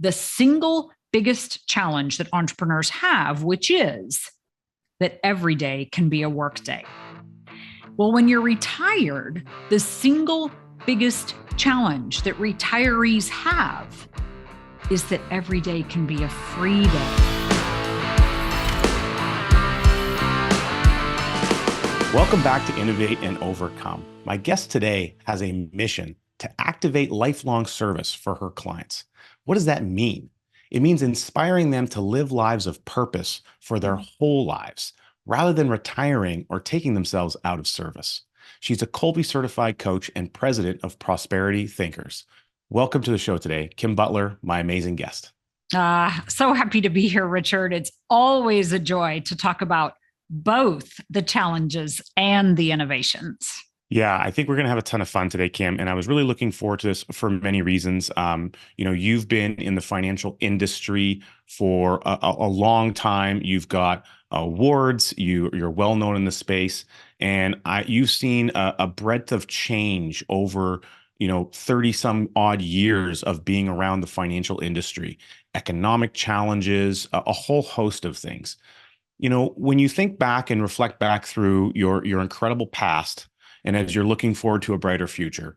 the single biggest challenge that entrepreneurs have, which is that every day can be a work day. Well, when you're retired, the single biggest challenge that retirees have is that every day can be a free day. Welcome back to Innovate and Overcome. My guest today has a mission to activate lifelong service for her clients. What does that mean? It means inspiring them to live lives of purpose for their whole lives, rather than retiring or taking themselves out of service. She's a Kolbe Certified Coach and president of Prosperity Thinkers. Welcome to the show today, Kim Butler, my amazing guest. So happy to be here, Richard. It's always a joy to talk about both the challenges and the innovations. Yeah, I think we're going to have a ton of fun today, Kim. And I was really looking forward to this for many reasons. You've been in the financial industry for a long time. You've got awards. You're well known in the space, and you've seen a breadth of change over 30 some odd years of being around the financial industry, economic challenges, a whole host of things. When you think back and reflect back through your incredible past, and as you're looking forward to a brighter future,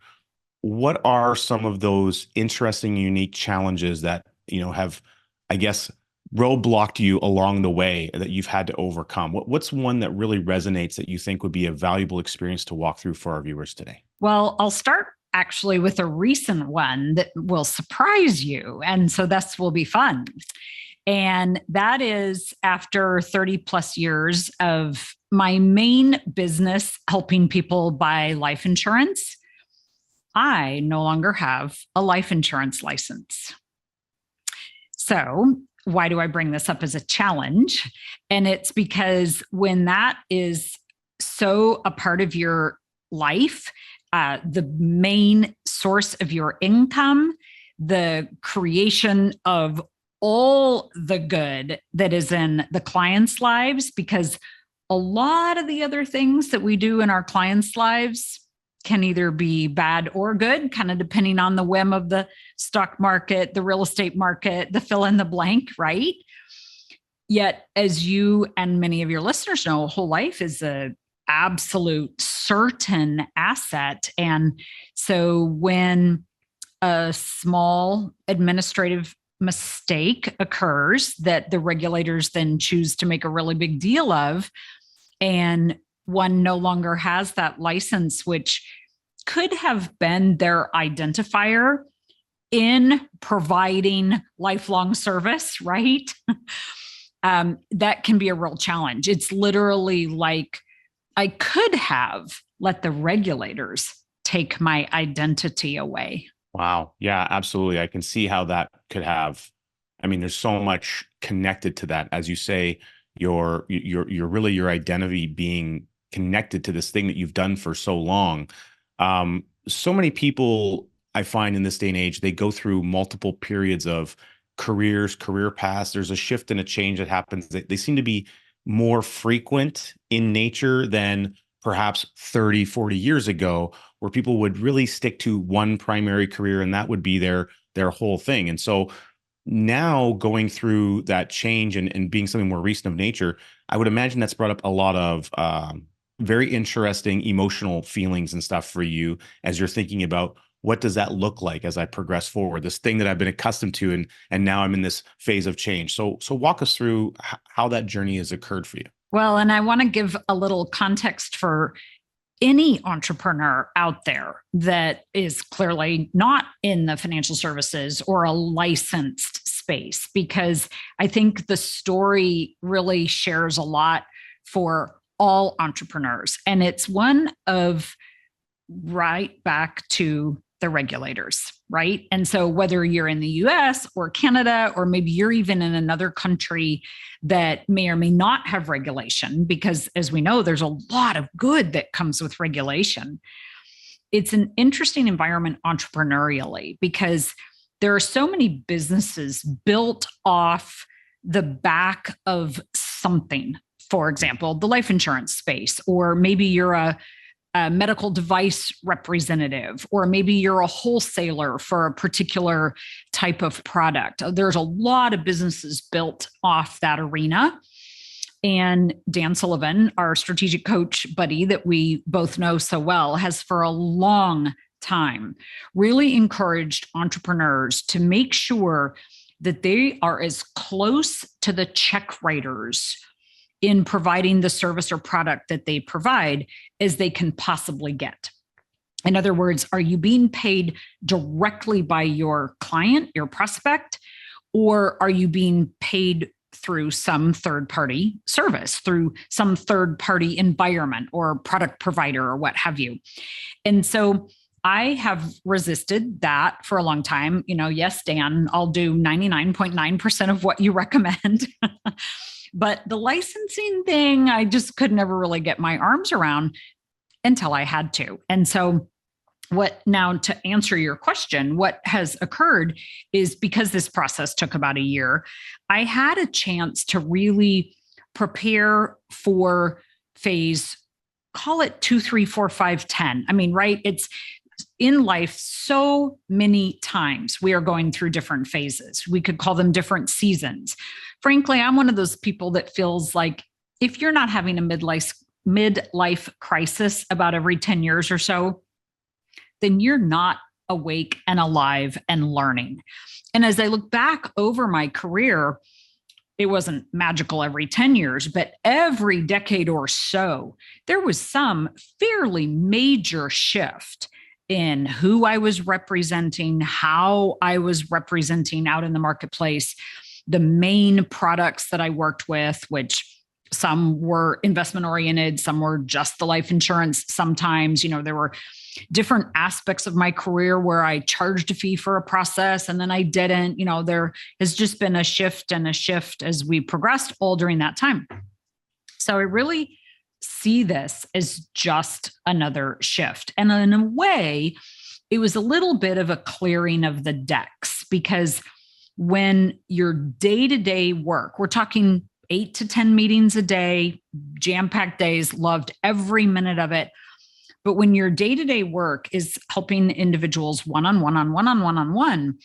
what are some of those interesting, unique challenges that, have, I guess, roadblocked you along the way that you've had to overcome? What's one that really resonates that you think would be a valuable experience to walk through for our viewers today? Well, I'll start actually with a recent one that will surprise you. And so this will be fun. And that is after 30 plus years of my main business helping people buy life insurance, I no longer have a life insurance license. So why do I bring this up as a challenge? And it's because when that is so a part of your life, the main source of your income, the creation of all the good that is in the clients' lives, because a lot of the other things that we do in our clients' lives can either be bad or good, kind of depending on the whim of the stock market, the real estate market, the fill in the blank, right? Yet, as you and many of your listeners know, whole life is an absolute certain asset. And so when a small administrative mistake occurs that the regulators then choose to make a really big deal of, and one no longer has that license, which could have been their identifier in providing lifelong service, right? That can be a real challenge. It's literally like I could have let the regulators take my identity away. Wow. Yeah, absolutely. I can see how that could have. I mean, there's so much connected to that. As you say, your really your identity being connected to this thing that you've done for so long. So many people I find in this day and age, they go through multiple periods of careers, career paths. There's a shift and a change that happens. They seem to be more frequent in nature than perhaps 30, 40 years ago, where people would really stick to one primary career and that would be their whole thing. And so now going through that change and being something more recent of nature, I would imagine that's brought up a lot of very interesting emotional feelings and stuff for you as you're thinking about what does that look like as I progress forward, this thing that I've been accustomed to, and now I'm in this phase of change. So walk us through how that journey has occurred for you. Well, and I want to give a little context for any entrepreneur out there that is clearly not in the financial services or a licensed space, because I think the story really shares a lot for all entrepreneurs. And it's one of right back to the regulators, right? And so whether you're in the US or Canada, or maybe you're even in another country that may or may not have regulation, because as we know, there's a lot of good that comes with regulation. It's an interesting environment entrepreneurially because there are so many businesses built off the back of something. For example, the life insurance space, or maybe you're a a medical device representative, or maybe you're a wholesaler for a particular type of product. There's a lot of businesses built off that arena. And Dan Sullivan, our strategic coach buddy that we both know so well, has for a long time really encouraged entrepreneurs to make sure that they are as close to the check writers in providing the service or product that they provide as they can possibly get. In other words, are you being paid directly by your client, your prospect, or are you being paid through some third-party service, through some third-party environment or product provider or what have you? And so I have resisted that for a long time. Yes, Dan, I'll do 99.9% of what you recommend. But the licensing thing, I just could never really get my arms around until I had to. And so to answer your question, what has occurred is, because this process took about a year, I had a chance to really prepare for phase, call it 2, 3, 4, 5, 10. I mean, right? It's in life, so many times we are going through different phases. We could call them different seasons. Frankly, I'm one of those people that feels like if you're not having a midlife crisis about every 10 years or so, then you're not awake and alive and learning. And as I look back over my career, it wasn't magical every 10 years, but every decade or so, there was some fairly major shift in who I was representing, how I was representing out in the marketplace, the main products that I worked with, which some were investment oriented, some were just the life insurance. Sometimes, there were different aspects of my career where I charged a fee for a process and then I didn't. There has just been a shift as we progressed all during that time. So I really see this as just another shift. And in a way, it was a little bit of a clearing of the decks, because when your day-to-day work, we're talking 8 to 10 meetings a day, jam-packed days, loved every minute of it. But when your day-to-day work is helping individuals one-on-one,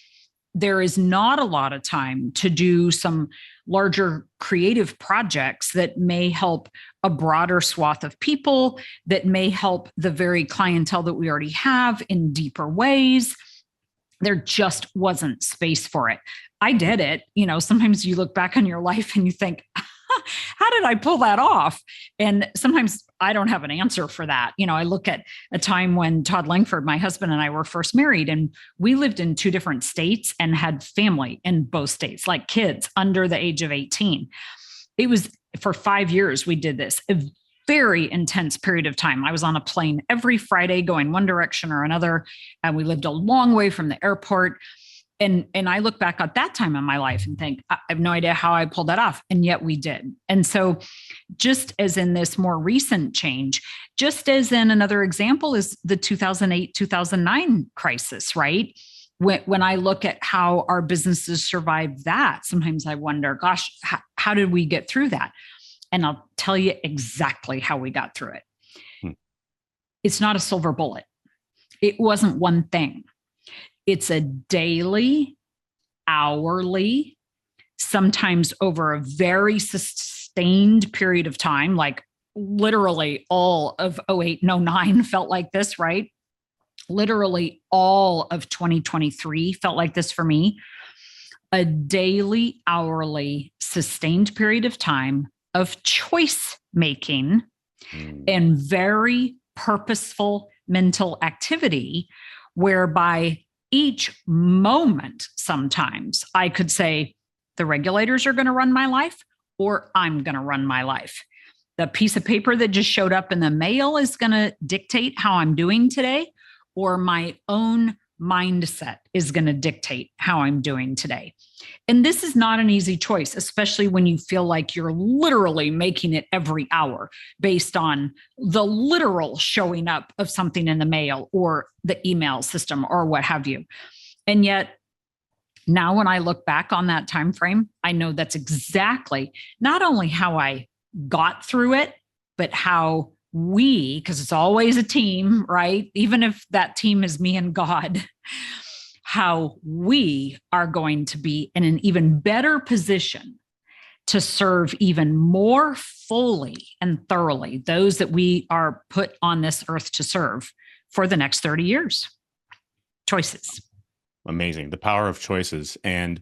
there is not a lot of time to do some larger creative projects that may help a broader swath of people, that may help the very clientele that we already have in deeper ways. There just wasn't space for it. I did it. Sometimes you look back on your life and you think, how did I pull that off? And sometimes I don't have an answer for that. I look at a time when Todd Langford, my husband, and I were first married, and we lived in 2 different states and had family in both states, like kids under the age of 18. It was for 5 years we did this, a very intense period of time. I was on a plane every Friday going one direction or another, and we lived a long way from the airport. And I look back at that time in my life and think, I have no idea how I pulled that off. And yet we did. And so just as in this more recent change, just as in another example is the 2008, 2009 crisis, right? When I look at how our businesses survived that, sometimes I wonder, gosh, how did we get through that? And I'll tell you exactly how we got through it. It's not a silver bullet. It wasn't one thing. It's a daily, hourly, sometimes over a very sustained period of time, like literally all of 08 and 09 felt like this, right? Literally all of 2023 felt like this for me. A daily, hourly, sustained period of time of choice making and very purposeful mental activity, whereby each moment, sometimes I could say, the regulators are going to run my life, or I'm going to run my life. The piece of paper that just showed up in the mail is going to dictate how I'm doing today, or my own mindset is going to dictate how I'm doing today. And this is not an easy choice, especially when you feel like you're literally making it every hour based on the literal showing up of something in the mail or the email system or what have you. And yet now when I look back on that time frame, I know that's exactly not only how I got through it, but how because it's always a team, right? Even if that team is me and God, how we are going to be in an even better position to serve even more fully and thoroughly those that we are put on this earth to serve for the next 30 years. Choices. Amazing. The power of choices. And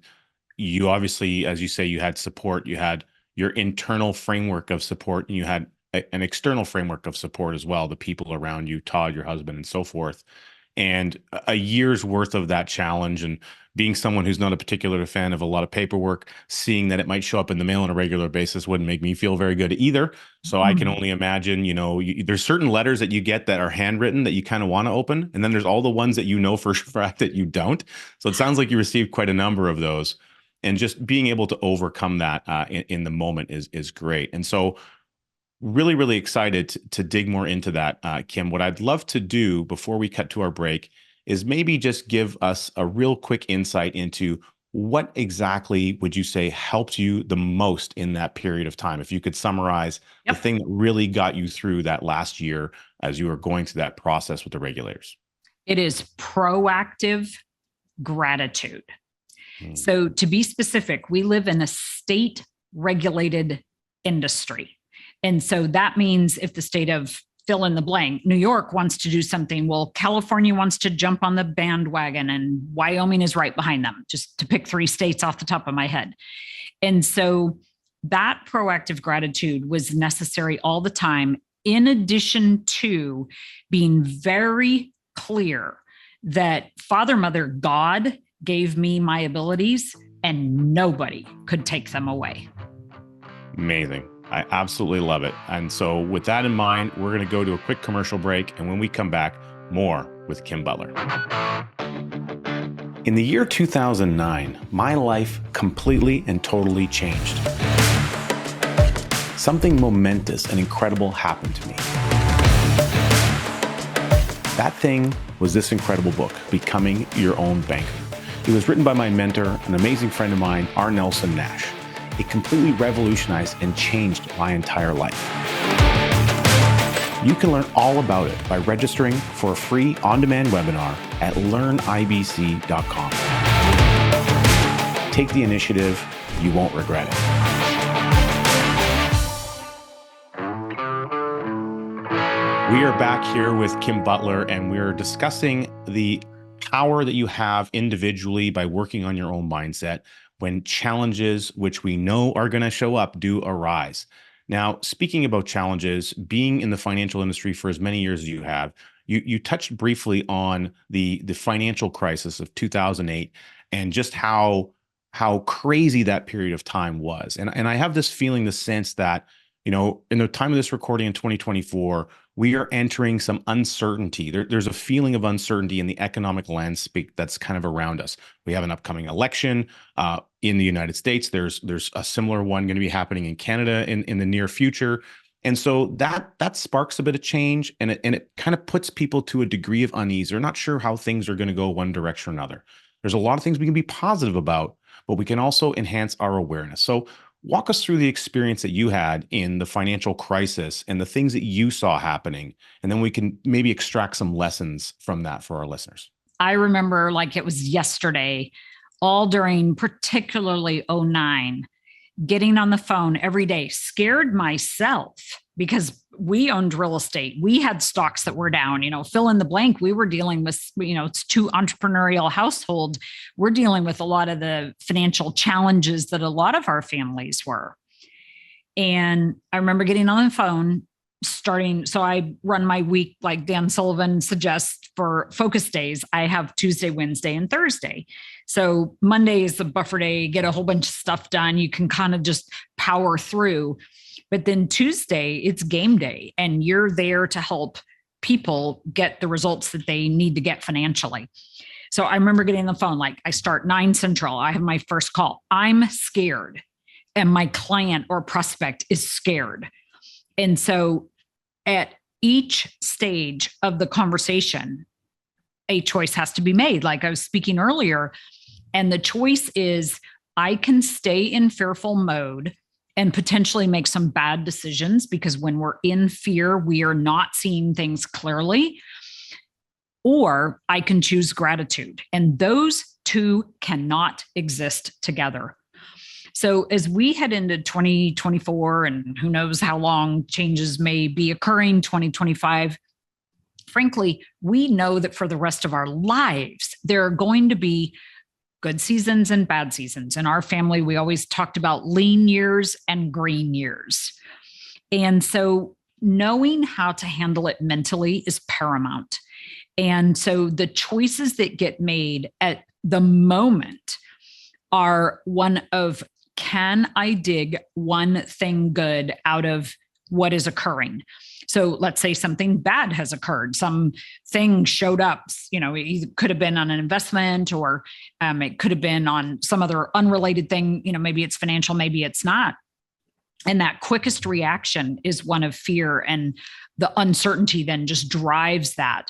you obviously, as you say, you had support, you had your internal framework of support, and you had an external framework of support as well, the people around you, Todd, your husband, and so forth. And a year's worth of that challenge, and being someone who's not a particular fan of a lot of paperwork, seeing that it might show up in the mail on a regular basis wouldn't make me feel very good either. So I can only imagine, there's certain letters that you get that are handwritten that you kind of want to open. And then there's all the ones that you know for a fact that you don't. So it sounds like you received quite a number of those. And just being able to overcome that in the moment is great. And so really, really excited to dig more into that, Kim. What I'd love to do before we cut to our break is maybe just give us a real quick insight into what exactly would you say helped you the most in that period of time? If you could summarize the thing that really got you through that last year as you were going through that process with the regulators. It is proactive gratitude. So to be specific, we live in a state-regulated industry. And so that means if the state of fill in the blank, New York wants to do something, well, California wants to jump on the bandwagon and Wyoming is right behind them, just to pick 3 states off the top of my head. And so that proactive gratitude was necessary all the time, in addition to being very clear that Father, Mother, God gave me my abilities and nobody could take them away. Amazing. I absolutely love it. And so with that in mind, we're going to go to a quick commercial break. And when we come back, more with Kim Butler. In the year 2009, my life completely and totally changed. Something momentous and incredible happened to me. That thing was this incredible book, Becoming Your Own Banker. It was written by my mentor, an amazing friend of mine, R. Nelson Nash. It completely revolutionized and changed my entire life. You can learn all about it by registering for a free on-demand webinar at learnibc.com. Take the initiative. You won't regret it. We are back here with Kim Butler, and we're discussing the power that you have individually by working on your own mindset when challenges, which we know are going to show up, do arise. Now, speaking about challenges, being in the financial industry for as many years as you have, you touched briefly on the financial crisis of 2008 and just how crazy that period of time was. And I have this feeling, the sense that, in the time of this recording in 2024, we are entering some uncertainty. There's a feeling of uncertainty in the economic landscape that's kind of around us. We have an upcoming election in the United States. There's a similar one going to be happening in Canada in the near future. And so that sparks a bit of change, and it kind of puts people to a degree of unease. They're not sure how things are going to go one direction or another. There's a lot of things we can be positive about, but we can also enhance our awareness. So walk us through the experience that you had in the financial crisis and the things that you saw happening, and then we can maybe extract some lessons from that for our listeners. I remember like it was yesterday, all during particularly 2009, getting on the phone every day, scared myself because we owned real estate. We had stocks that were down, fill in the blank. We were dealing with, it's 2 entrepreneurial household. We're dealing with a lot of the financial challenges that a lot of our families were. And I remember getting on the phone so I run my week like Dan Sullivan suggests for focus days. I have Tuesday, Wednesday, and Thursday. So Monday is the buffer day, get a whole bunch of stuff done. You can kind of just power through. But then Tuesday, it's game day, and you're there to help people get the results that they need to get financially. So I remember getting on the phone, like I start 9 Central. I have my first call. I'm scared, and my client or prospect is scared. And so at each stage of the conversation, a choice has to be made, like I was speaking earlier. And the choice is I can stay in fearful mode and potentially make some bad decisions, because when we're in fear, we are not seeing things clearly. Or I can choose gratitude. And those two cannot exist together. So as we head into 2024, and who knows how long changes may be occurring, 2025, frankly, we know that for the rest of our lives, there are going to be good seasons and bad seasons. In our family, we always talked about lean years and green years. And so knowing how to handle it mentally is paramount. And so the choices that get made at the moment are one of, can I dig one thing good out of what is occurring? So let's say something bad has occurred, something showed up, it could have been on an investment, or it could have been on some other unrelated thing, maybe it's financial, maybe it's not. And that quickest reaction is one of fear, and the uncertainty then just drives that.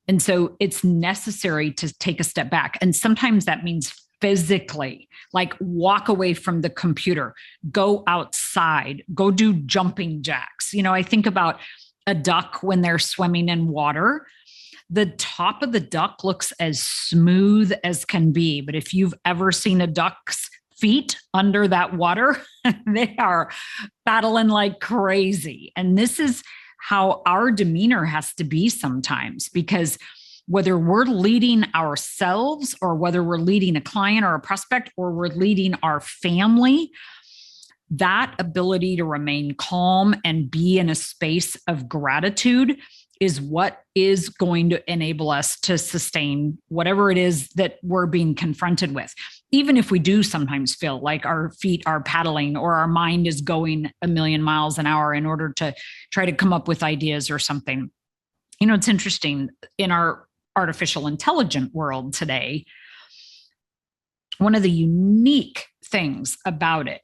And so it's necessary to take a step back. And sometimes that means physically, like walk away from the computer, go outside, go do jumping jacks. I think about a duck when they're swimming in water. The top of the duck looks as smooth as can be. But if you've ever seen a duck's feet under that water, they are battling like crazy. And this is how our demeanor has to be sometimes, because whether we're leading ourselves, or whether we're leading a client or a prospect, or we're leading our family, that ability to remain calm and be in a space of gratitude is what is going to enable us to sustain whatever it is that we're being confronted with. Even if we do sometimes feel like our feet are paddling, or our mind is going a million miles an hour in order to try to come up with ideas or something. It's interesting, in our artificial intelligence world today, one of the unique things about it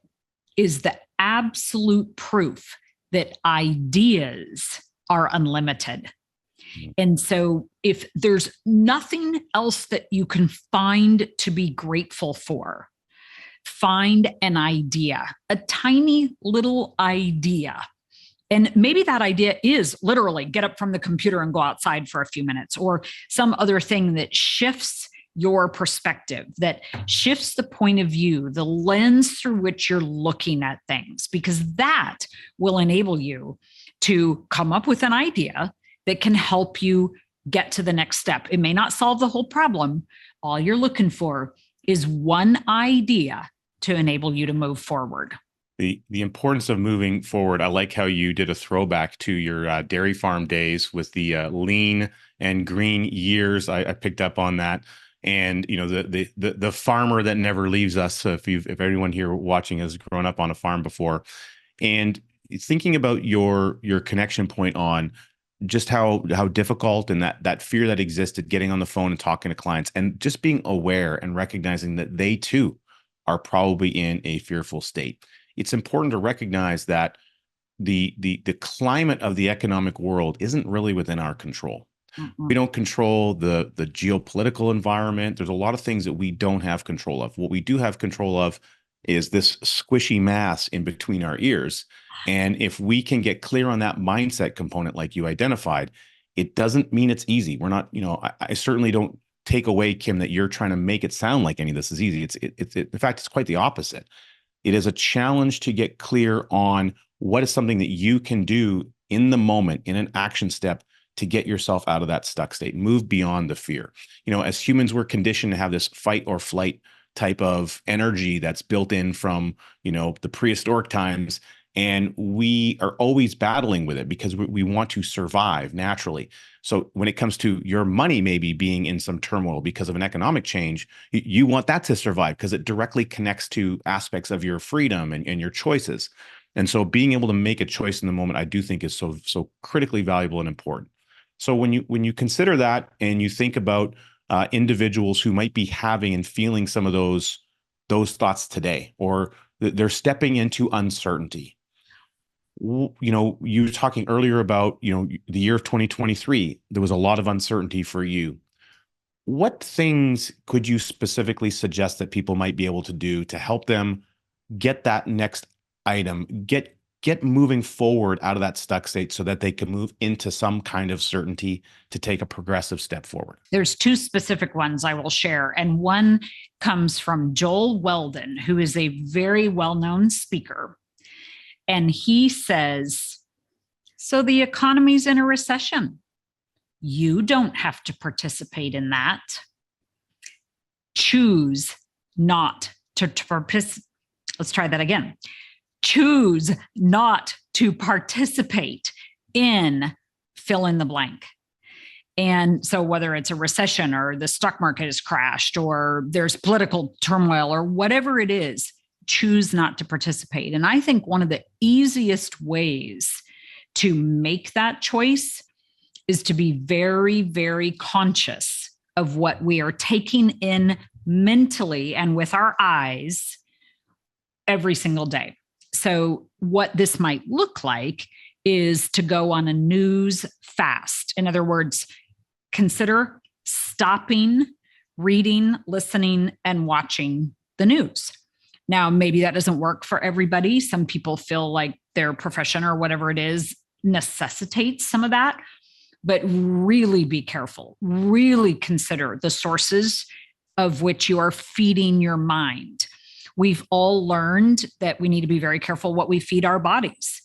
is the absolute proof that ideas are unlimited. And so if there's nothing else that you can find to be grateful for, find an idea, a tiny little idea. And maybe that idea is literally get up from the computer and go outside for a few minutes, or some other thing that shifts your perspective, that shifts the point of view, the lens through which you're looking at things, because that will enable you to come up with an idea that can help you get to the next step. It may not solve the whole problem. All you're looking for is one idea to enable you to move forward. The importance of moving forward. I like how you did a throwback to your dairy farm days with the lean and green years. I picked up on that. And the farmer that never leaves us. So if everyone here watching has grown up on a farm before, and thinking about your connection point on just how difficult and that fear that existed getting on the phone and talking to clients, and just being aware and recognizing that they too are probably in a fearful state. It's important to recognize that the climate of the economic world isn't really within our control. Mm-hmm. We don't control the geopolitical environment. There's a lot of things that we don't have control of. What we do have control of is this squishy mass in between our ears. And if we can get clear on that mindset component, like you identified, it doesn't mean it's easy. We're not, I certainly don't take away, Kim, that you're trying to make it sound like any of this is easy. In fact, it's quite the opposite. It is a challenge to get clear on what is something that you can do in the moment, in an action step, to get yourself out of that stuck state, move beyond the fear. As humans, we're conditioned to have this fight or flight type of energy that's built in from, the prehistoric times. And we are always battling with it because we want to survive naturally. So when it comes to your money maybe being in some turmoil because of an economic change, you want that to survive because it directly connects to aspects of your freedom and your choices. And so being able to make a choice in the moment, I do think is so critically valuable and important. So when you consider that and you think about individuals who might be having and feeling some of those thoughts today, or they're stepping into uncertainty. You were talking earlier about, the year of 2023, there was a lot of uncertainty for you. What things could you specifically suggest that people might be able to do to help them get that next item, get moving forward out of that stuck state so that they can move into some kind of certainty to take a progressive step forward? There's two specific ones I will share. And one comes from Joel Weldon, who is a very well-known speaker. And he says, so the economy's in a recession. You don't have to participate in that. Choose not to participate. Let's try that again. Choose not to participate in fill in the blank. And so whether it's a recession or the stock market has crashed or there's political turmoil or whatever it is, choose not to participate. And I think one of the easiest ways to make that choice is to be very, very conscious of what we are taking in mentally and with our eyes every single day. So what this might look like is to go on a news fast. In other words, consider stopping, reading, listening, and watching the news. Now, maybe that doesn't work for everybody. Some people feel like their profession or whatever it is necessitates some of that, but really be careful. Really consider the sources of which you are feeding your mind. We've all learned that we need to be very careful what we feed our bodies.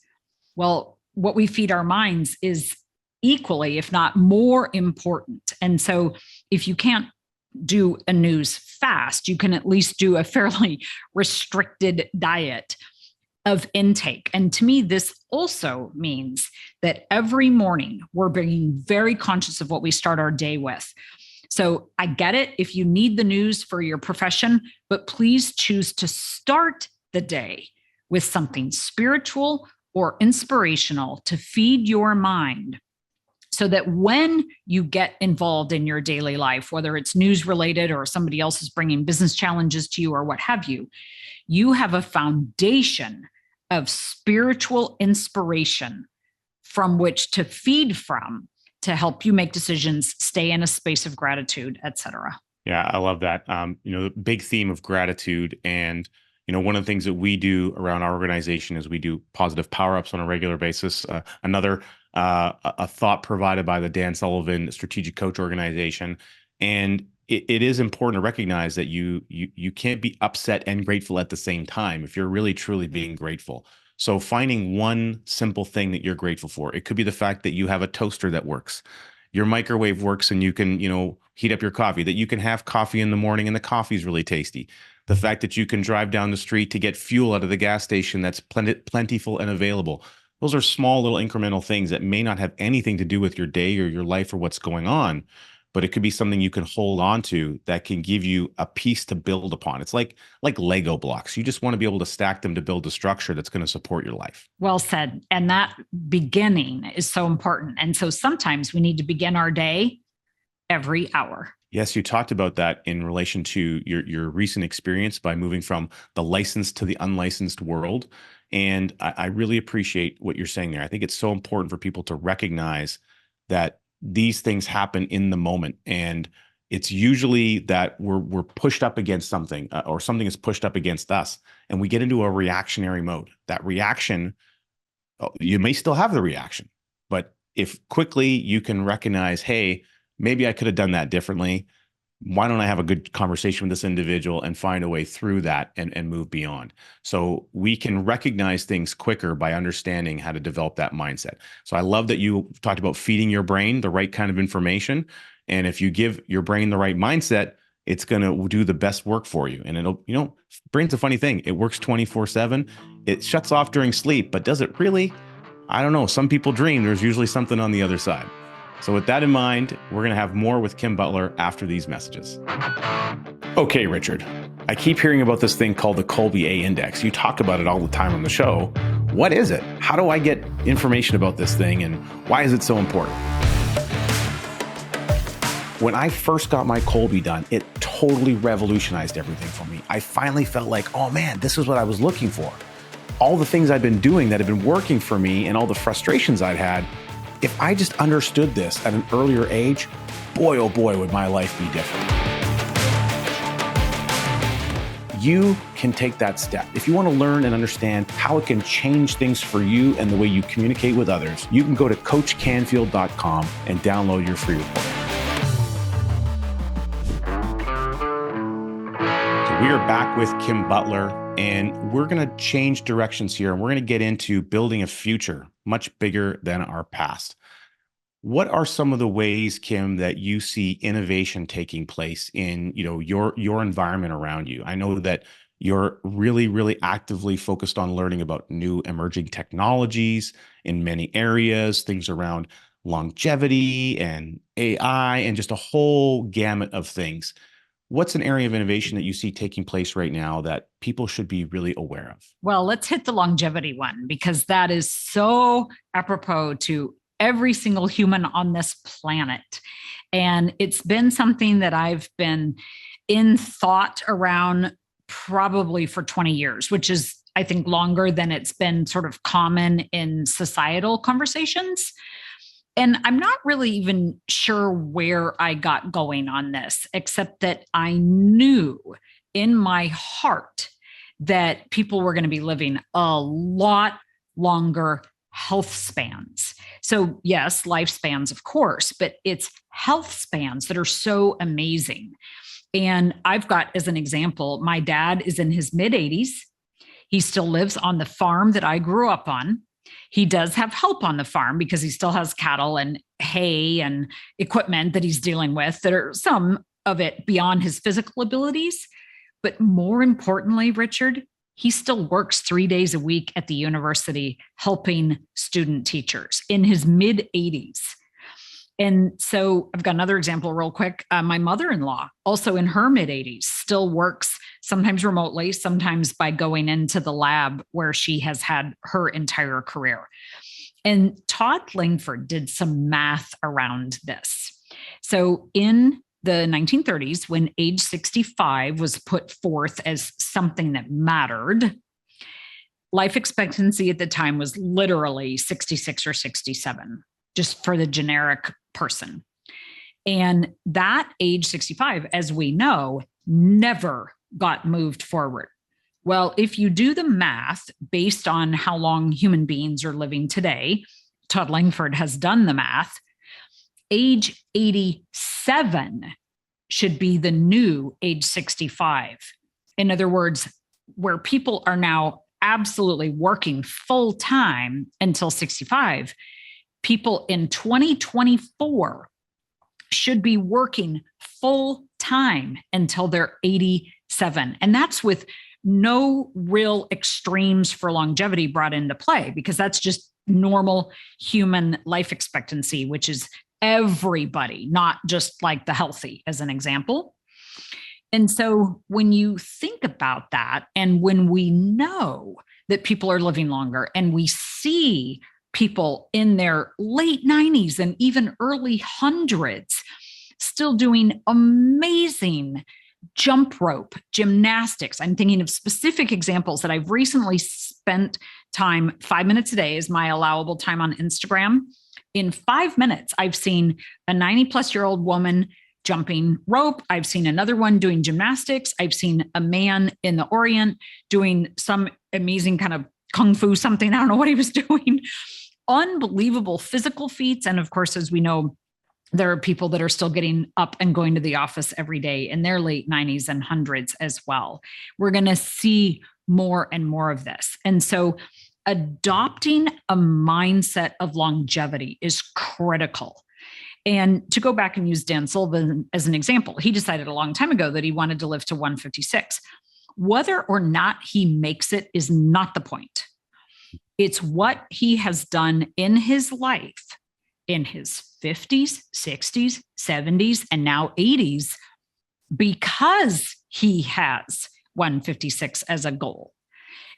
Well, what we feed our minds is equally, if not more important. And so if you can't do a news fast, you can at least do a fairly restricted diet of intake. And to me, this also means that every morning we're being very conscious of what we start our day with. So I get it if you need the news for your profession, but please choose to start the day with something spiritual or inspirational to feed your mind so that when you get involved in your daily life, whether it's news related or somebody else is bringing business challenges to you or what have you, you have a foundation of spiritual inspiration from which to feed from to help you make decisions, stay in a space of gratitude, et cetera. Yeah, I love that. The big theme of gratitude. And, one of the things that we do around our organization is we do positive power-ups on a regular basis. Another a thought provided by the Dan Sullivan Strategic Coach organization. And it is important to recognize that you can't be upset and grateful at the same time if you're really, truly being grateful. So finding one simple thing that you're grateful for. It could be the fact that you have a toaster that works. Your microwave works and you can, heat up your coffee, that you can have coffee in the morning and the coffee is really tasty. The fact that you can drive down the street to get fuel out of the gas station that's plentiful and available. Those are small little incremental things that may not have anything to do with your day or your life or what's going on, but it could be something you can hold on to that can give you a piece to build upon. It's like Lego blocks. You just want to be able to stack them to build a structure that's going to support your life. Well said. And that beginning is so important. And so sometimes we need to begin our day every hour. Yes, you talked about that in relation to your recent experience by moving from the licensed to the unlicensed world. And I really appreciate what you're saying there. I think it's so important for people to recognize that these things happen in the moment. And it's usually that we're pushed up against something or something is pushed up against us. And we get into a reactionary mode. That reaction, you may still have the reaction, but if quickly you can recognize, hey, maybe I could have done that differently. Why don't I have a good conversation with this individual and find a way through that and move beyond? So we can recognize things quicker by understanding how to develop that mindset. So I love that you talked about feeding your brain the right kind of information. And if you give your brain the right mindset, it's going to do the best work for you. And it'll, brain's a funny thing. It works 24/7. It shuts off during sleep, but does it really? I don't know. Some people dream. There's usually something on the other side. So with that in mind, we're going to have more with Kim Butler after these messages. Okay, Richard, I keep hearing about this thing called the Kolbe A Index. You talk about it all the time on the show. What is it? How do I get information about this thing and why is it so important? When I first got my Kolbe done, it totally revolutionized everything for me. I finally felt like, oh man, this is what I was looking for. All the things I've been doing that have been working for me and all the frustrations I'd had, if I just understood this at an earlier age, boy, oh boy, would my life be different. you can take that step. If you want to learn and understand how it can change things for you and the way you communicate with others, you can go to coachcanfield.com and download your free report. So we are back with Kim Butler, and we're going to change directions here, and we're going to get into building a future much bigger than our past. What are some of the ways, Kim, that you see innovation taking place in, your environment around you? I know that you're really, really actively focused on learning about new emerging technologies in many areas, things around longevity and AI and just a whole gamut of things. What's an area of innovation that you see taking place right now that people should be really aware of? Well, let's hit the longevity one, because that is so apropos to every single human on this planet. And it's been something that I've been in thought around probably for 20 years, which is, I think, longer than it's been sort of common in societal conversations. And I'm not really even sure where I got going on this, except that I knew in my heart that people were going to be living a lot longer health spans. So yes, lifespans, of course, but it's health spans that are so amazing. And I've got, as an example, my dad is in his mid-80s. He still lives on the farm that I grew up on. He does have help on the farm because he still has cattle and hay and equipment that he's dealing with that are some of it beyond his physical abilities. But more importantly, Richard, he still works 3 days a week at the university helping student teachers in his mid-80s. And so I've got another example real quick. My mother-in-law, also in her mid-80s, still works sometimes remotely, sometimes by going into the lab where she has had her entire career. And Todd Langford did some math around this. So in the 1930s, when age 65 was put forth as something that mattered, life expectancy at the time was literally 66 or 67, just for the generic person. And that age 65, as we know, never got moved forward. Well, if you do the math based on how long human beings are living today, Todd Langford has done the math, age 87 should be the new age 65. In other words, where people are now absolutely working full time until 65, people in 2024 should be working full time until they're 87. And that's with no real extremes for longevity brought into play, because that's just normal human life expectancy, which is everybody, not just like the healthy, as an example. And so when you think about that, and when we know that people are living longer, and we see people in their late 90s and even early hundreds still doing amazing jump rope, gymnastics. I'm thinking of specific examples that I've recently spent time, 5 minutes a day is my allowable time on Instagram. In 5 minutes, I've seen a 90-plus-year-old woman jumping rope. I've seen another one doing gymnastics. I've seen a man in the Orient doing some amazing kind of kung fu something. I don't know what he was doing. Unbelievable physical feats. And of course, as we know, there are people that are still getting up and going to the office every day in their late 90s and hundreds as well. We're going to see more and more of this. And so adopting a mindset of longevity is critical. And to go back and use Dan Sullivan as an example, he decided a long time ago that he wanted to live to 156. Whether or not he makes it is not the point. It's what he has done in his life, in his 50s, 60s, 70s, and now 80s, because he has 156 as a goal.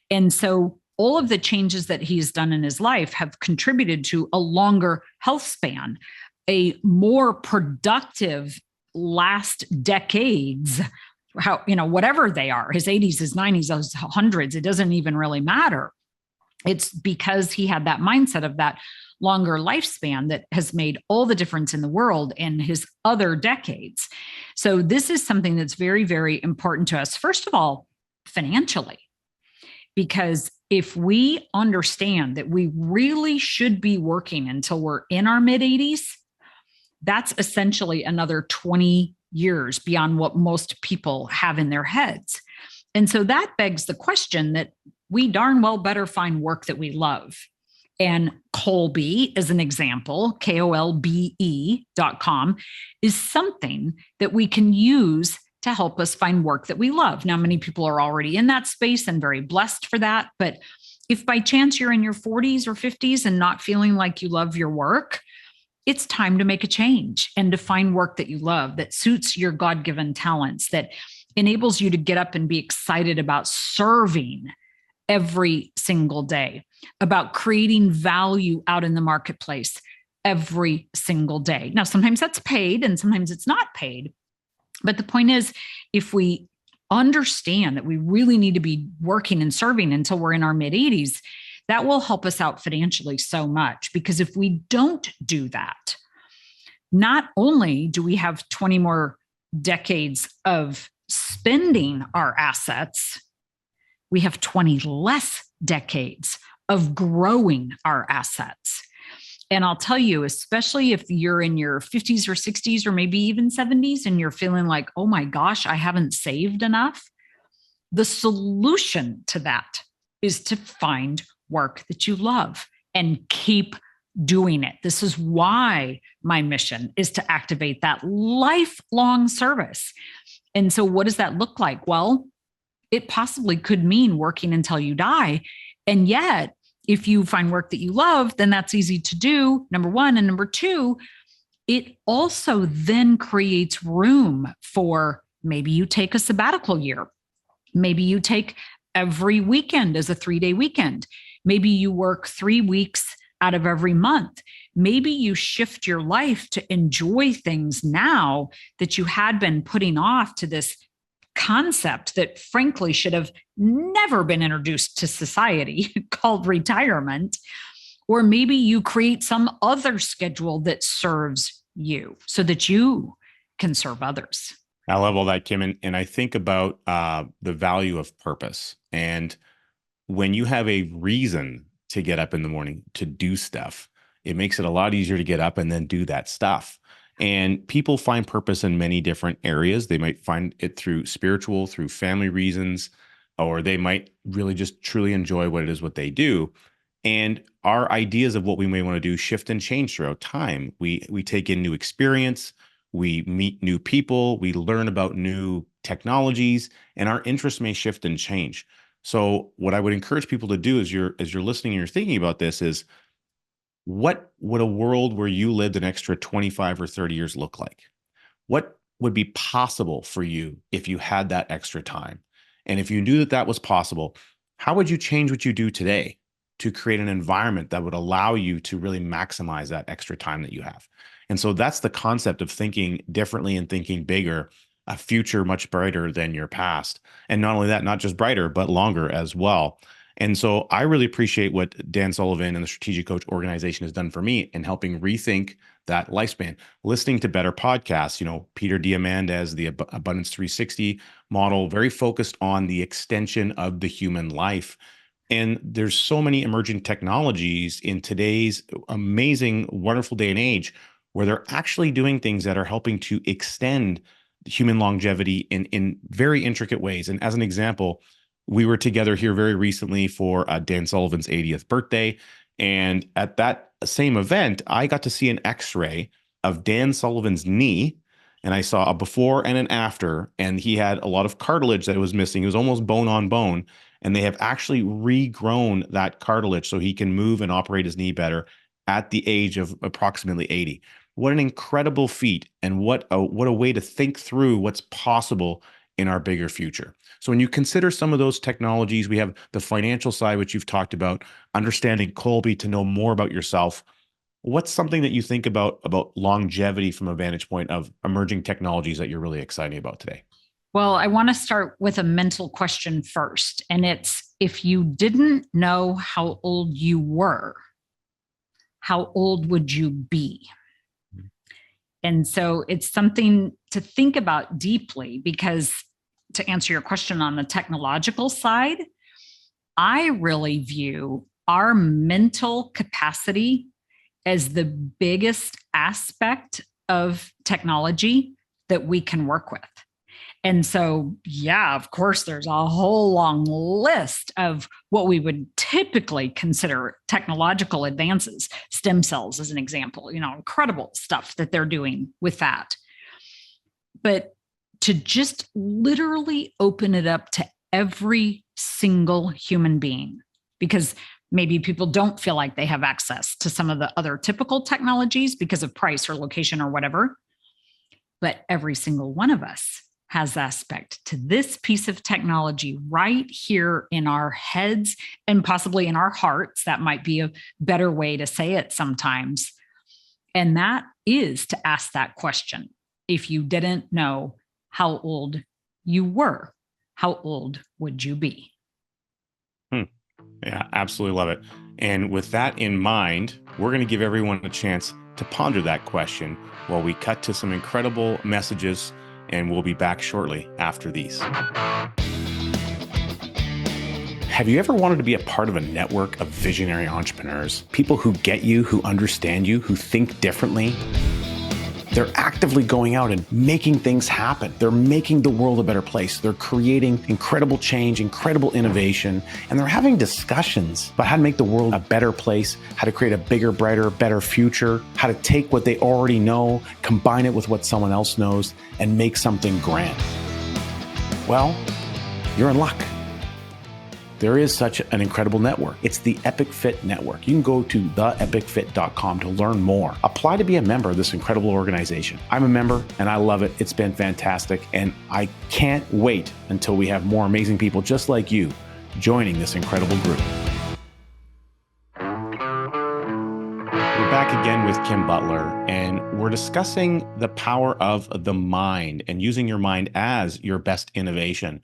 And so all of the changes that he's done in his life have contributed to a longer health span, a more productive last decades, whatever they are, his 80s, his 90s, his hundreds, it doesn't even really matter. It's because he had that mindset of that longer lifespan that has made all the difference in the world in his other decades. So this is something that's very, very important to us. First of all, financially. Because if we understand that we really should be working until we're in our mid 80s, that's essentially another 20 years beyond what most people have in their heads. And so that begs the question that we darn well better find work that we love. And Kolbe, as an example, KOLBE.com, is something that we can use to help us find work that we love. Now, many people are already in that space and very blessed for that. But if by chance you're in your 40s or 50s and not feeling like you love your work, it's time to make a change and to find work that you love, that suits your God-given talents, that enables you to get up and be excited about serving every single day, about creating value out in the marketplace every single day. Now, sometimes that's paid and sometimes it's not paid. But the point is, if we understand that we really need to be working and serving until we're in our mid 80s, that will help us out financially so much. Because if we don't do that, not only do we have 20 more decades of spending our assets, we have 20 less decades of growing our assets. And I'll tell you, especially if you're in your 50s or 60s or maybe even 70s and you're feeling like, oh my gosh, I haven't saved enough, the solution to that is to find work that you love and keep doing it. This is why my mission is to activate that lifelong service. And so what does that look like? Well, it possibly could mean working until you die. And yet, if you find work that you love, then that's easy to do, number one. And number two, it also then creates room for maybe you take a sabbatical year. Maybe you take every weekend as a 3-day weekend. Maybe you work 3 weeks out of every month. Maybe you shift your life to enjoy things now that you had been putting off to this concept that frankly should have never been introduced to society called retirement. Or maybe you create some other schedule that serves you so that you can serve others. I love all that, Kim. And I think about the value of purpose. And when you have a reason to get up in the morning to do stuff, it makes it a lot easier to get up and then do that stuff. And people find purpose in many different areas. They might find it through spiritual, through family reasons, or they might really just truly enjoy what they do. And our ideas of what we may want to do shift and change throughout time. We take in new experience, we meet new people, we learn about new technologies, and our interests may shift and change. So what I would encourage people to do as you're listening and you're thinking about this is, what would a world where you lived an extra 25 or 30 years look like? What would be possible for you if you had that extra time? And if you knew that that was possible, how would you change what you do today to create an environment that would allow you to really maximize that extra time that you have? And so that's the concept of thinking differently and thinking bigger, a future much brighter than your past. And not only that, not just brighter, but longer as well. And so I really appreciate what Dan Sullivan and the Strategic Coach organization has done for me in helping rethink that lifespan. Listening to better podcasts, Peter Diamandis, the Abundance 360 model, very focused on the extension of the human life. And there's so many emerging technologies in today's amazing, wonderful day and age where they're actually doing things that are helping to extend human longevity in very intricate ways. And as an example, we were together here very recently for Dan Sullivan's 80th birthday. And at that same event, I got to see an x-ray of Dan Sullivan's knee. And I saw a before and an after. And he had a lot of cartilage that was missing. It was almost bone on bone. And they have actually regrown that cartilage so he can move and operate his knee better at the age of approximately 80. What an incredible feat. And what a way to think through what's possible in our bigger future. So when you consider some of those technologies, we have the financial side, which you've talked about, understanding Kolbe to know more about yourself. What's something that you think about longevity from a vantage point of emerging technologies that you're really excited about today? Well, I want to start with a mental question first. And it's, if you didn't know how old you were, how old would you be? And so it's something to think about deeply, because to answer your question on the technological side, I really view our mental capacity as the biggest aspect of technology that we can work with. And so, yeah, of course, there's a whole long list of what we would typically consider technological advances. Stem cells, as an example, incredible stuff that they're doing with that. But to just literally open it up to every single human being, because maybe people don't feel like they have access to some of the other typical technologies because of price or location or whatever. But every single one of us has aspect to this piece of technology right here in our heads and possibly in our hearts. That might be a better way to say it sometimes. And that is to ask that question. If you didn't know how old you were, how old would you be? Yeah, absolutely love it. And with that in mind, we're going to give everyone a chance to ponder that question while we cut to some incredible messages, and we'll be back shortly after these. Have you ever wanted to be a part of a network of visionary entrepreneurs? People who get you, who understand you, who think differently? They're actively going out and making things happen. They're making the world a better place. They're creating incredible change, incredible innovation, and they're having discussions about how to make the world a better place, how to create a bigger, brighter, better future, how to take what they already know, combine it with what someone else knows, and make something grand. Well, you're in luck. There is such an incredible network. It's the Epic Fit Network. You can go to theepicfit.com to learn more. Apply to be a member of this incredible organization. I'm a member and I love it. It's been fantastic. And I can't wait until we have more amazing people just like you joining this incredible group. We're back again with Kim Butler, and we're discussing the power of the mind and using your mind as your best innovation.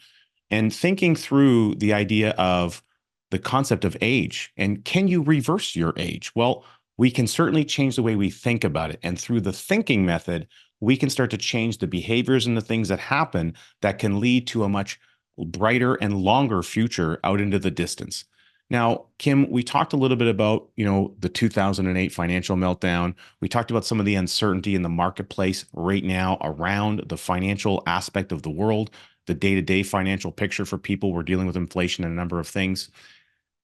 And thinking through the idea of the concept of age, and can you reverse your age? Well, we can certainly change the way we think about it. And through the thinking method, we can start to change the behaviors and the things that happen that can lead to a much brighter and longer future out into the distance. Now, Kim, we talked a little bit about, the 2008 financial meltdown. We talked about some of the uncertainty in the marketplace right now around the financial aspect of the world, the day-to-day financial picture for people. We're dealing with inflation and a number of things.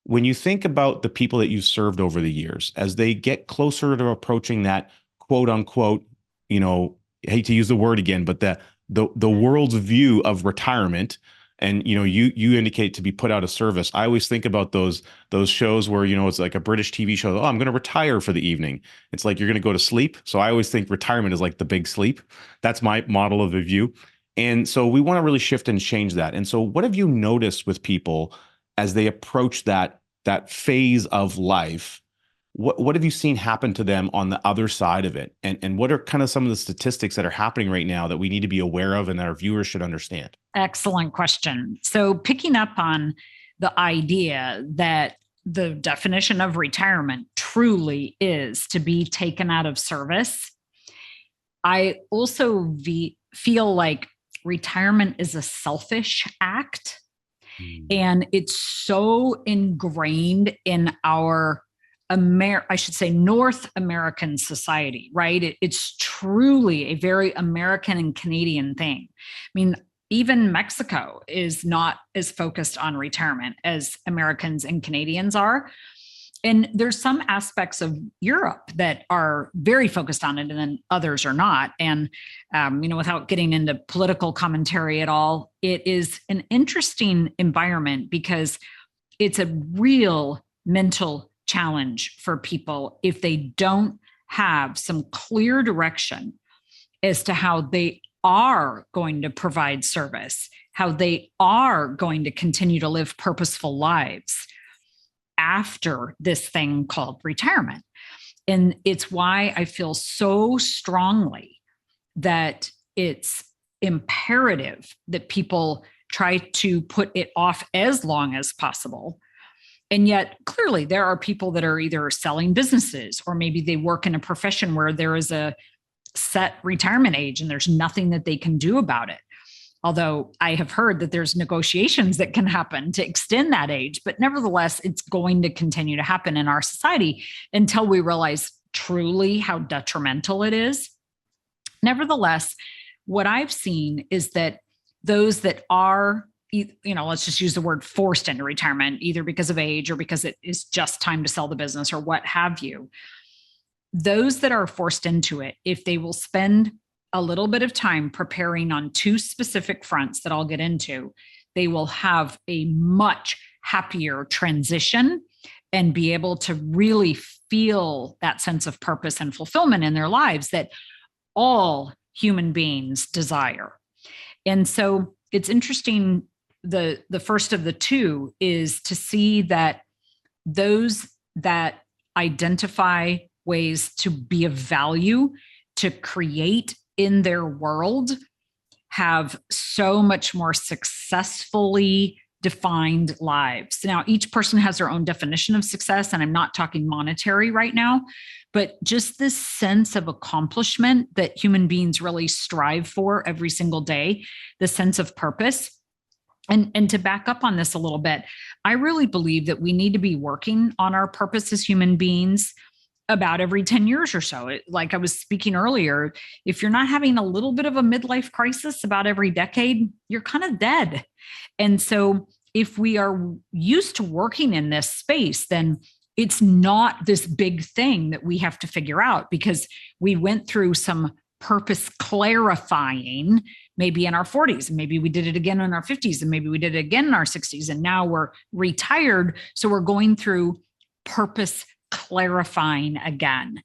When you think about the people that you've served over the years, as they get closer to approaching that quote unquote, I hate to use the word again, but the world's view of retirement, and you indicate to be put out of service. I always think about those shows where it's like a British TV show. Oh, I'm going to retire for the evening. It's like you're going to go to sleep. So I always think retirement is like the big sleep. That's my model of the view. And so we want to really shift and change that. And so what have you noticed with people as they approach that phase of life? What have you seen happen to them on the other side of it? And what are kind of some of the statistics that are happening right now that we need to be aware of and that our viewers should understand? Excellent question. So picking up on the idea that the definition of retirement truly is to be taken out of service, I also feel like retirement is a selfish act. And it's so ingrained in our North American society, right? It's truly a very American and Canadian thing. I mean, even Mexico is not as focused on retirement as Americans and Canadians are. And there's some aspects of Europe that are very focused on it, and then others are not. And, without getting into political commentary at all, it is an interesting environment because it's a real mental challenge for people if they don't have some clear direction as to how they are going to provide service, how they are going to continue to live purposeful lives after this thing called retirement. And it's why I feel so strongly that it's imperative that people try to put it off as long as possible. And yet, clearly, there are people that are either selling businesses or maybe they work in a profession where there is a set retirement age and there's nothing that they can do about it. Although I have heard that there's negotiations that can happen to extend that age, but nevertheless, it's going to continue to happen in our society until we realize truly how detrimental it is. Nevertheless, what I've seen is that those that are, let's just use the word forced into retirement, either because of age or because it is just time to sell the business or what have you. Those that are forced into it, if they will spend a little bit of time preparing on two specific fronts that I'll get into, they will have a much happier transition and be able to really feel that sense of purpose and fulfillment in their lives that all human beings desire. And so it's interesting. The first of the two is to see that those that identify ways to be of value, to create in their world, have so much more successfully defined lives. Now, each person has their own definition of success, and I'm not talking monetary right now, but just this sense of accomplishment that human beings really strive for every single day, the sense of purpose. And to back up on this a little bit, I really believe that we need to be working on our purpose as human beings about every 10 years or so. Like I was speaking earlier, if you're not having a little bit of a midlife crisis about every decade, you're kind of dead. And so if we are used to working in this space, then it's not this big thing that we have to figure out, because we went through some purpose clarifying maybe in our 40s, and maybe we did it again in our 50s, and maybe we did it again in our 60s, and now we're retired. So we're going through purpose clarifying again.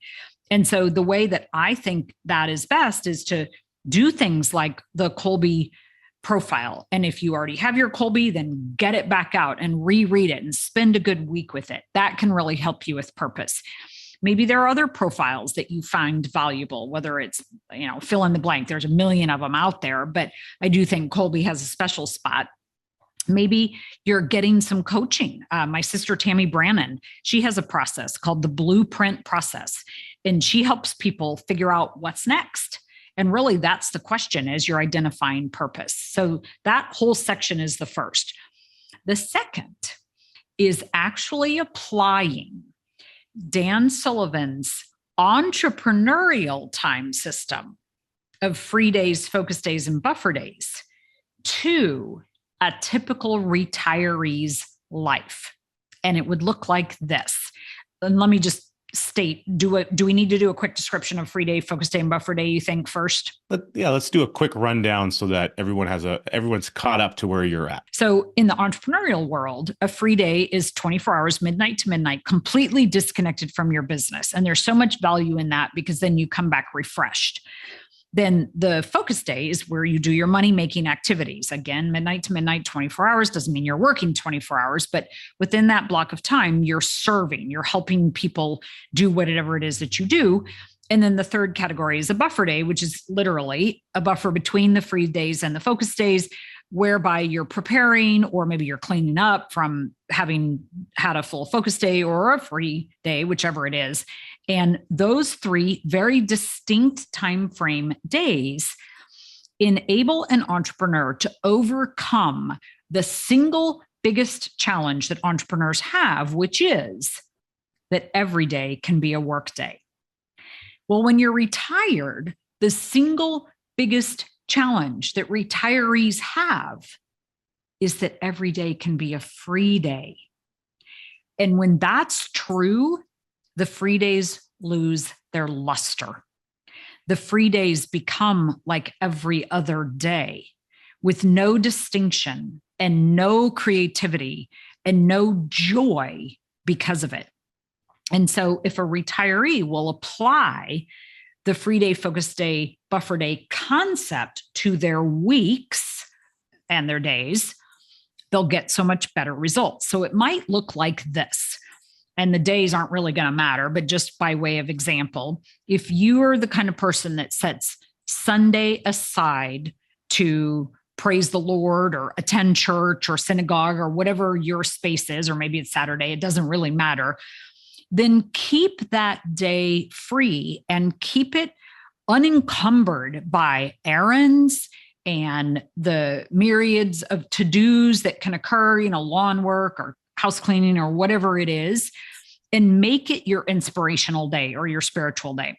And so the way that I think that is best is to do things like the Kolbe profile. And if you already have your Kolbe, then get it back out and reread it and spend a good week with it. That can really help you with purpose. Maybe there are other profiles that you find valuable, whether it's, fill in the blank. There's a million of them out there, but I do think Kolbe has a special spot. Maybe you're getting some coaching. My sister, Tammy Brannon, she has a process called the Blueprint process, and she helps people figure out what's next. And really, that's the question as you're identifying purpose. So that whole section is the first. The second is actually applying Dan Sullivan's entrepreneurial time system of free days, focus days, and buffer days to a typical retiree's life. And it would look like this. And let me just state, do we need to do a quick description of free day, focus day, and buffer day, you think, first? Let's do a quick rundown so that everyone's caught up to where you're at. So in the entrepreneurial world, a free day is 24 hours, midnight to midnight, completely disconnected from your business. And there's so much value in that, because then you come back refreshed. Then the focus day is where you do your money-making activities. Again, midnight to midnight, 24 hours doesn't mean you're working 24 hours, but within that block of time, you're serving, you're helping people do whatever it is that you do. And then the third category is a buffer day, which is literally a buffer between the free days and the focus days, whereby you're preparing, or maybe you're cleaning up from having had a full focus day or a free day, whichever it is. And those three very distinct time frame days enable an entrepreneur to overcome the single biggest challenge that entrepreneurs have, which is that every day can be a work day. Well, when you're retired, the single biggest challenge that retirees have is that every day can be a free day. And when that's true, the free days lose their luster. The free days become like every other day, with no distinction and no creativity and no joy because of it. And so if a retiree will apply the free day, focus day, buffer day concept to their weeks and their days, they'll get so much better results. So it might look like this. And the days aren't really going to matter, but just by way of example, if you are the kind of person that sets Sunday aside to praise the Lord or attend church or synagogue or whatever your space is, or maybe it's Saturday, it doesn't really matter, then keep that day free and keep it unencumbered by errands and the myriads of to-dos that can occur, lawn work or house cleaning or whatever it is, and make it your inspirational day or your spiritual day.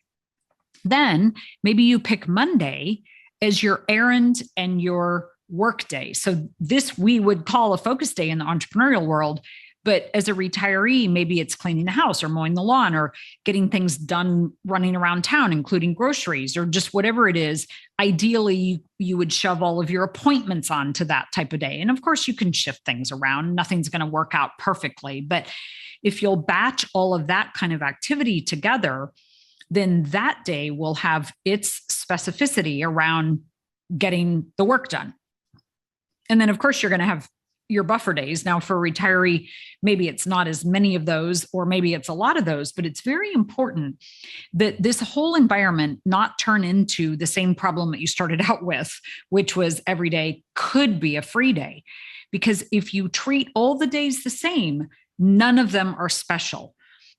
Then maybe you pick Monday as your errand and your work day. So this we would call a focus day in the entrepreneurial world. But as a retiree, maybe it's cleaning the house or mowing the lawn or getting things done running around town, including groceries or just whatever it is. Ideally, you would shove all of your appointments onto that type of day. And of course, you can shift things around. Nothing's going to work out perfectly. But if you'll batch all of that kind of activity together, then that day will have its specificity around getting the work done. And then, of course, you're going to have your buffer days. Now, for a retiree, maybe it's not as many of those, or maybe it's a lot of those, but it's very important that this whole environment not turn into the same problem that you started out with, which was every day could be a free day. Because if you treat all the days the same, none of them are special.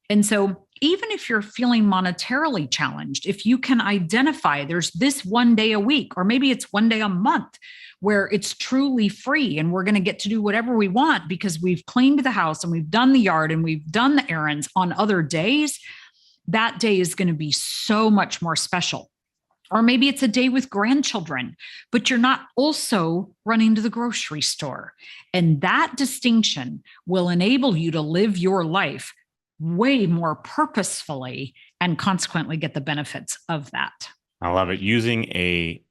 And so even if you're feeling monetarily challenged, if you can identify there's this one day a week, or maybe it's one day a month where it's truly free and we're going to get to do whatever we want because we've cleaned the house and we've done the yard and we've done the errands on other days, that day is going to be so much more special. Or maybe it's a day with grandchildren, but you're not also running to the grocery store. And that distinction will enable you to live your life way more purposefully and consequently get the benefits of that. I love it. Using the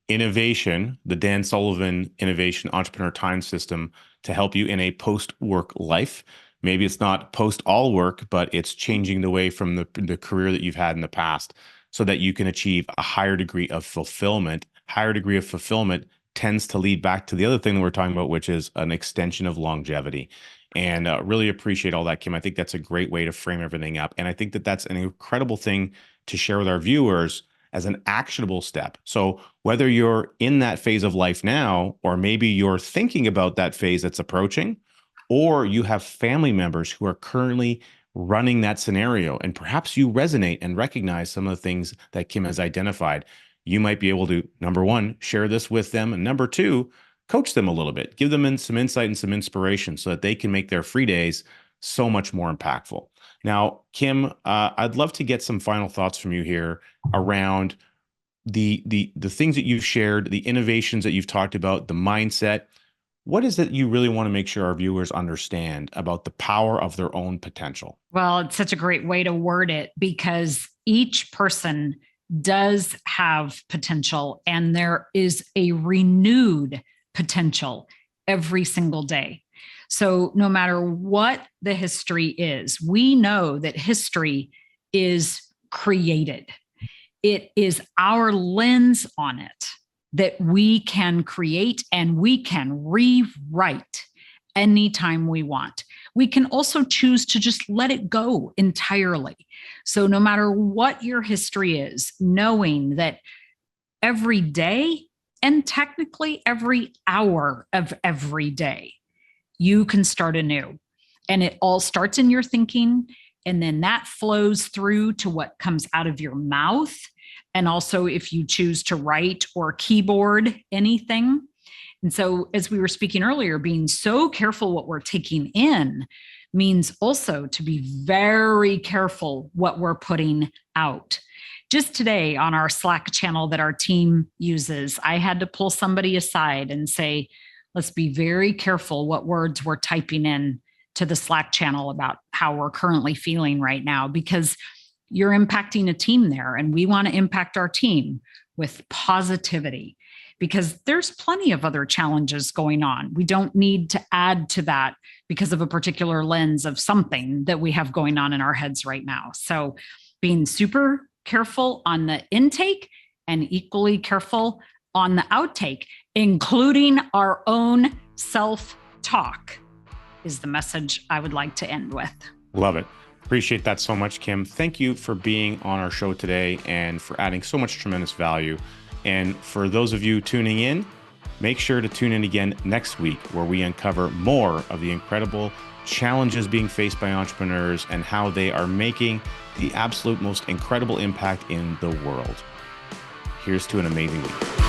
Dan Sullivan Innovation Entrepreneur Time System to help you in a post-work life. Maybe it's not post all work, but it's changing the way from the career that you've had in the past so that you can achieve a higher degree of fulfillment. Higher degree of fulfillment tends to lead back to the other thing that we're talking about, which is an extension of longevity. And really appreciate all that, Kim. I think that's a great way to frame everything up. And I think that that's an incredible thing to share with our viewers as an actionable step. So whether you're in that phase of life now, or maybe you're thinking about that phase that's approaching, or you have family members who are currently running that scenario, and perhaps you resonate and recognize some of the things that Kim has identified, you might be able to, number one, share this with them. And number two, coach them a little bit, give them some insight and some inspiration so that they can make their free days so much more impactful. Now, Kim, I'd love to get some final thoughts from you here around the things that you've shared, the innovations that you've talked about, the mindset. What is it you really want to make sure our viewers understand about the power of their own potential? Well, it's such a great way to word it because each person does have potential and there is a renewed potential every single day. So no matter what the history is, we know that history is created. It is our lens on it that we can create and we can rewrite anytime we want. We can also choose to just let it go entirely. So no matter what your history is, knowing that every day and technically every hour of every day, you can start anew. And it all starts in your thinking. And then that flows through to what comes out of your mouth. And also if you choose to write or keyboard anything. And so as we were speaking earlier, being so careful what we're taking in means also to be very careful what we're putting out. Just today on our Slack channel that our team uses, I had to pull somebody aside and say, let's be very careful what words we're typing in to the Slack channel about how we're currently feeling right now, because you're impacting a team there. And we want to impact our team with positivity because there's plenty of other challenges going on. We don't need to add to that because of a particular lens of something that we have going on in our heads right now. So being super careful on the intake and equally careful on the outtake, including our own self-talk, is the message I would like to end with. Love it. Appreciate that so much, Kim. Thank you for being on our show today and for adding so much tremendous value. And for those of you tuning in, make sure to tune in again next week where we uncover more of the incredible challenges being faced by entrepreneurs and how they are making the absolute most incredible impact in the world. Here's to an amazing week.